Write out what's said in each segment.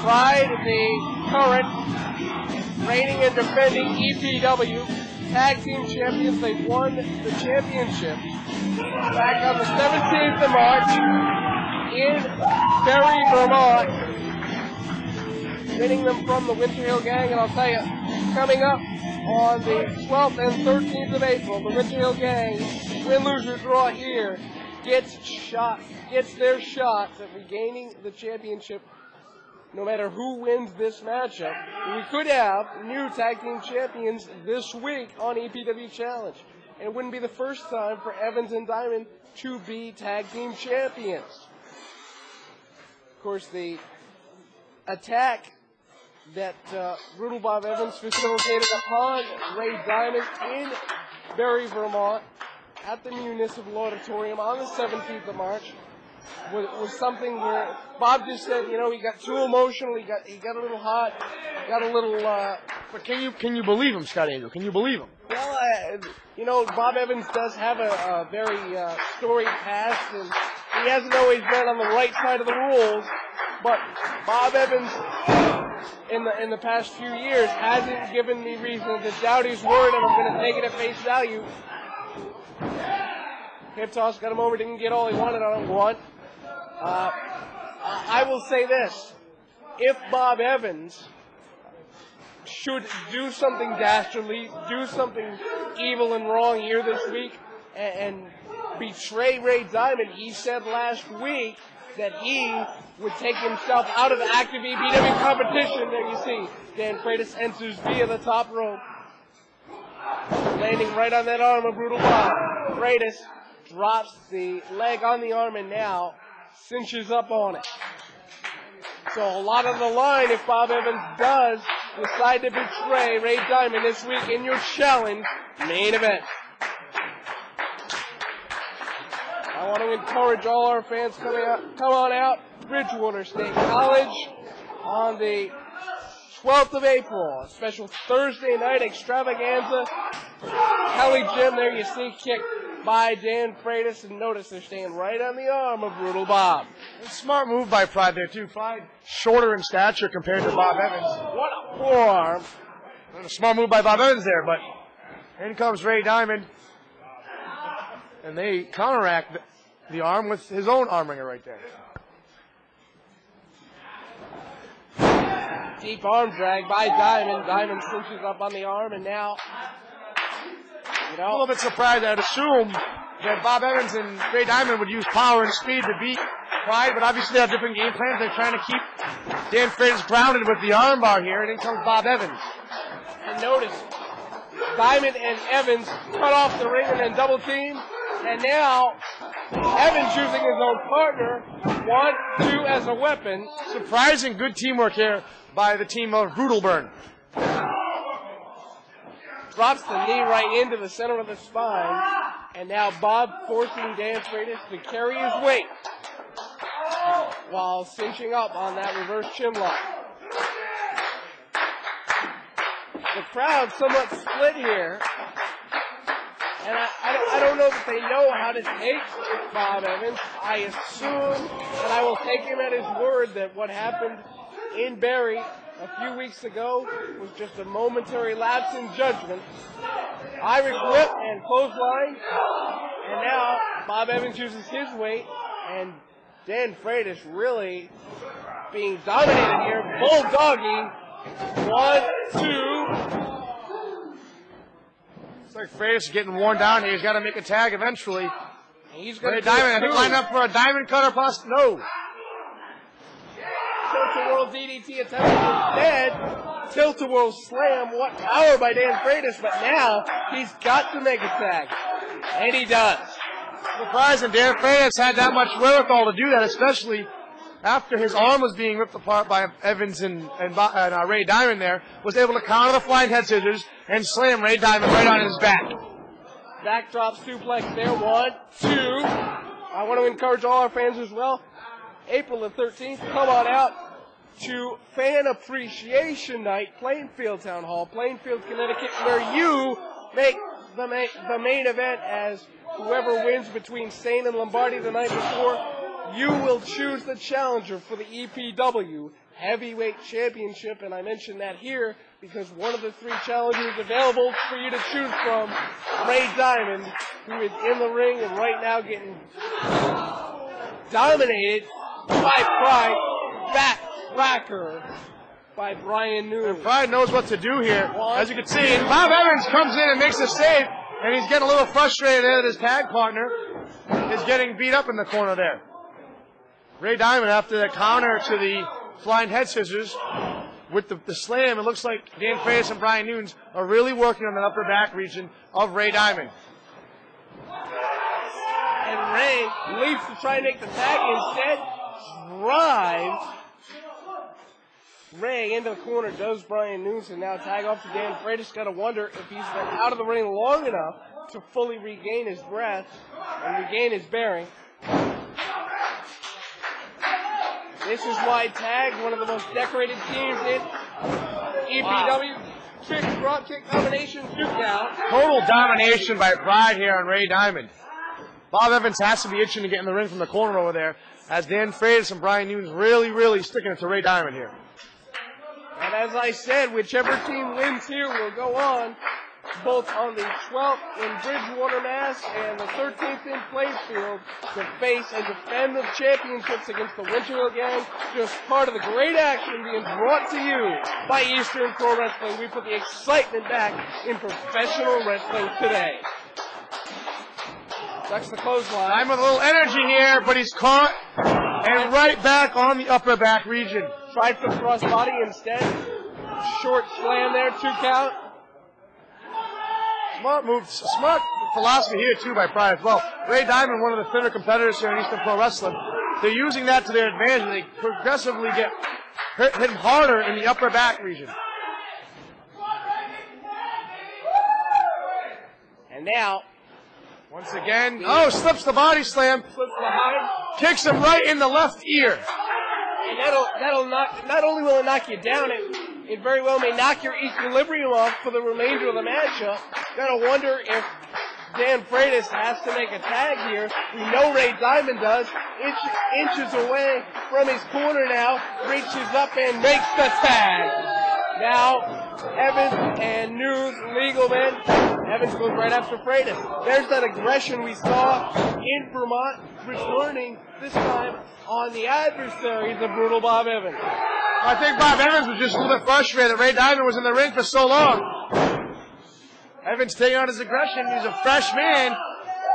Pride, the current reigning and defending EPW Tag Team Champions. They won the championship back on the 17th of March in Barre, Vermont, winning them from the Winter Hill Gang. And I'll tell you, coming up on the 12th and 13th of April, the Winter Hill Gang, win, lose, or draw here, gets their shot at regaining the championship. No matter who wins this matchup, we could have new tag team champions this week on EPW Challenge. And it wouldn't be the first time for Evans and Diamond to be tag team champions. Of course, the attack that Brutal Bob Evans facilitated upon Ray Diamond in Barre, Vermont, at the Municipal Auditorium on the 17th of March, was something where Bob just said, you know, he got too emotional, he got a little hot, got a little. But can you believe him, Scott Angel? Can you believe him? Well, you know, Bob Evans does have a very storied past, and he hasn't always been on the right side of the rules. But Bob Evans, in the past few years, hasn't given me reason to doubt his word, and I'm going to take it at face value. Hip toss, got him over, didn't get all he wanted on it. One. I will say this. If Bob Evans should do something dastardly, do something evil and wrong here this week, and betray Ray Diamond, he said last week that he would take himself out of active EPW competition. There you see, Dan Freitas enters via the top rope, landing right on that arm of Brutal Bob. Freitas drops the leg on the arm and now cinches up on it. So a lot on the line if Bob Evans does decide to betray Ray Diamond this week in your challenge main event. I want to encourage all our fans come on out, Bridgewater State College on the 12th of April, a special Thursday night extravaganza. Kelly Jim, there you see, kick by Dan Freitas, and notice they're staying right on the arm of Brutal Bob. Smart move by Pride there, too. Pride shorter in stature compared to Bob Evans. What a forearm. A smart move by Bob Evans there, but in comes Ray Diamond, and they counteract the arm with his own arm wringer right there. Deep arm drag by Diamond. Diamond cinches up on the arm, and now, you know, a little bit surprised. I'd assume that Bob Evans and Ray Diamond would use power and speed to beat Pride, but obviously they have different game plans. They're trying to keep Dan Freitas grounded with the armbar here, and in comes Bob Evans. And notice, Diamond and Evans cut off the ring and then double team, and now Evans using his own partner, 1-2 as a weapon. Surprising good teamwork here by the team of Brutal Burn. Drops the knee right into the center of the spine, and now Bob forcing Dan Freitas to carry his weight while cinching up on that reverse chin lock. The crowd somewhat split here, and I don't know that they know how to take Bob Evans. I assume that I will take him at his word that what happened in Barre a few weeks ago was just a momentary lapse in judgment. Irish whip and clothesline, and now Bob Evans uses his weight, and Dan Freitas really being dominated here. Bulldogging. 1-2. Looks like Freitas is getting worn down here. He's got to make a tag eventually. He's going to Diamond, I think, line up for a diamond cutter plus. No. Tilt-a-whirl DDT attempted instead. Tilt-a-whirl slam. What power by Dan Freitas, but now he's got to make a tag. And he does. Surprising Dan Freitas had that much wherewithal to do that, especially after his arm was being ripped apart by Evans and Ray Diamond there, was able to counter the flying head scissors and slam Ray Diamond right on his back. Backdrop suplex there. 1, 2. I want to encourage all our fans as well. April the 13th, come on out to Fan Appreciation Night, Plainfield Town Hall, Plainfield, Connecticut, where you make the main event as whoever wins between Sane and Lombardi the night before you will choose the challenger for the EPW Heavyweight Championship, and I mention that here because one of the 3 challengers available for you to choose from, Ray Diamond, who is in the ring and right now getting dominated by Pride, backcracker by Brian News. And Pride knows what to do here, as you can see. And Bob Evans comes in and makes a save, and he's getting a little frustrated there that his tag partner is getting beat up in the corner there. Ray Diamond, after the counter to the flying head scissors with the slam, it looks like Dan Freitas and Brian Nunes are really working on the upper back region of Ray Diamond. And Ray leaps to try and make the tag, instead drives Ray into the corner, does Brian Nunes, and now tag off to Dan Freitas. Got to wonder if he's been out of the ring long enough to fully regain his breath and regain his bearing. This is why tag, one of the most decorated teams in EPW. Wow. Kick, drop kick combination, 2 count. Total domination by Pride here on Ray Diamond. Bob Evans has to be itching to get in the ring from the corner over there, as Dan Freitas and Brian Nunes really sticking it to Ray Diamond here. And as I said, whichever team wins here will go on, both on the 12th in Bridgewater, Mass. and the 13th in Plainfield, to face and defend the championships against the Winterville Gang. Just part of the great action being brought to you by Eastern Pro Wrestling. We put the excitement back in professional wrestling today. That's the clothesline. I'm with a little energy here, but he's caught and right back on the upper back region. Tried for the crossbody instead. Short slam there, 2 count. Smart move, smart philosophy here too by Pride as well. Ray Diamond, one of the thinner competitors here in Eastern Pro Wrestling, they're using that to their advantage, and they progressively get hit him harder in the upper back region. And now, once again, slips the body slam, slips behind, kicks him right in the left ear. And that'll knock, not only will it knock you down, it very well may knock your equilibrium off for the remainder of the matchup. Gotta wonder if Dan Freitas has to make a tag here. We know Ray Diamond does. Inches away from his corner now, reaches up and makes the tag. Now, Evans and News, legal men. Evans goes right after Freitas. There's that aggression we saw in Vermont, returning this time on the adversary, the brutal Bob Evans. I think Bob Evans was just a little bit frustrated that Ray Diamond was in the ring for so long. Evans taking on his aggression. He's a fresh man.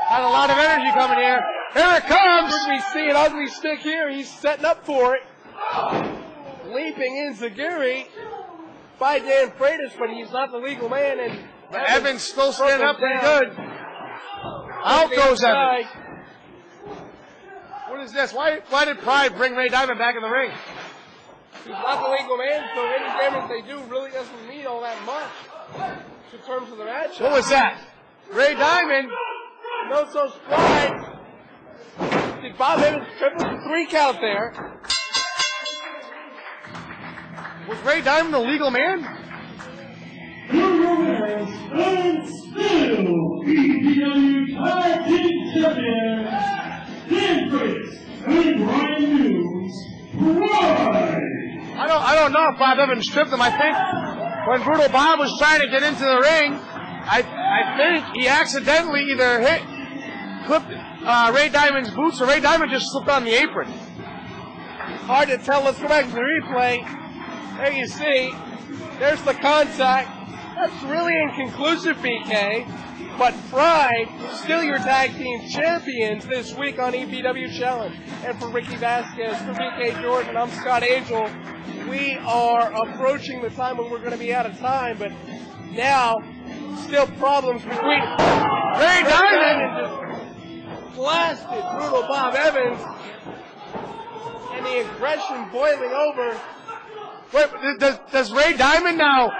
Had a lot of energy coming here. Here it comes. We see an ugly stick here. He's setting up for it. Leaping in Zaguri by Dan Freitas, but he's not the legal man. And Evans still standing up pretty good. Out goes Evans. What is this? Why did Pride bring Ray Diamond back in the ring? He's not the legal man, so any damage they do really doesn't mean all that much in terms of the match. What was that? Ray Diamond. No so Pride. Did Bob Evans triple the 3 count there? Was Ray Diamond the legal man? And still EPW Tag Team Champions, Dan Freitas and Brian News, Pride. I don't know if Bob Evans tripped him. I think when Brutal Bob was trying to get into the ring, I think he accidentally either clipped Ray Diamond's boots, or Ray Diamond just slipped on the apron. Hard to tell. Let's go back to the replay. There you see. There's the contact. That's really inconclusive, BK. But Pride, still your tag team champions this week on EPW Challenge. And for Ricky Vasquez, for BK Jordan, I'm Scott Angel. We are approaching the time when we're going to be out of time, but now still problems between Ray Diamond just blasted brutal Bob Evans, and the aggression boiling over. Wait, does Ray Diamond now?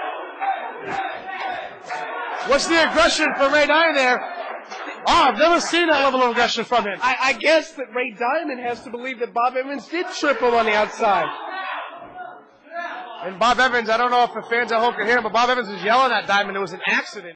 What's the aggression from Ray Diamond there? Oh, I've never seen that level of aggression from him. I guess that Ray Diamond has to believe that Bob Evans did trip him on the outside. And Bob Evans, I don't know if the fans at home can hear him, but Bob Evans is yelling at Diamond. It was an accident.